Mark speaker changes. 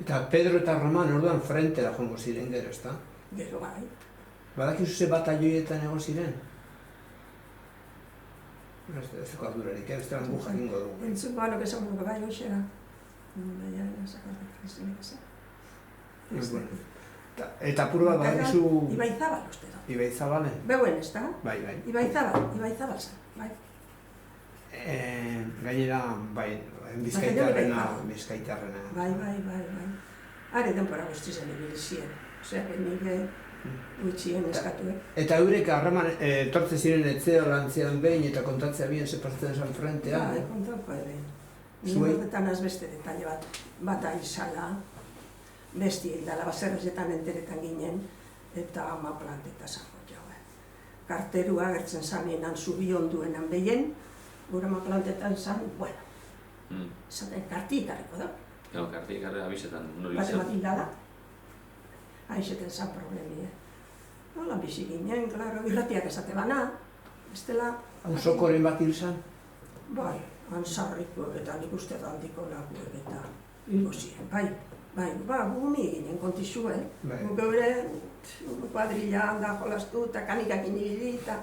Speaker 1: Eta Pedro eta Roman orduan frentera joango ziren gero, ezta?
Speaker 2: Gero bai.
Speaker 1: Badakizu ze batalloietan egon ziren? Ez dugu ardurarik, ez da gu jakingo dugu.
Speaker 2: Entzuko anok esan dugu bai hoxera. Baina, sakarrik, ez dira esan.
Speaker 1: Eta apur bat badakizu...
Speaker 2: Ibaizabal uste da.
Speaker 1: Ibaizabalen?
Speaker 2: Beuen, ez da?
Speaker 1: Bai.
Speaker 2: Ibaizabal zen, bai.
Speaker 1: Gainera, bai, Bizkaitarrena.
Speaker 2: Bai. Are denpora guztizen ibili ziren. Osea, nire gutxien eskatuek.
Speaker 1: Eta eurek harreman etortze ziren etzea lantzean behin eta kontatzea bien separtzen esan frentean?
Speaker 2: Bai, kontauko ere. Nire horretan beste detalle bat aizala, besti egitala, baserrezetan enteretan ginen, eta ama planteta zango jaue. Karterua gertzen zanenan zubi onduenan behien, gure ama plantetan zan, bueno, esaten kartikarriko da.
Speaker 3: Gau, kartikarra abizetan, nori
Speaker 2: izan? Bat indala, aizeten zan problemi, Nola bizi ginen, klaro, irratiak esate bana, bestela...
Speaker 1: Auzokoren bat hil zan?
Speaker 2: Bai, ansarriko eta nik uste handiko laguek eta hilgo ziren, bai, gumi ginen kontizue, guk eure kuadrilla handa jolastu eta kanikakin ibili eta...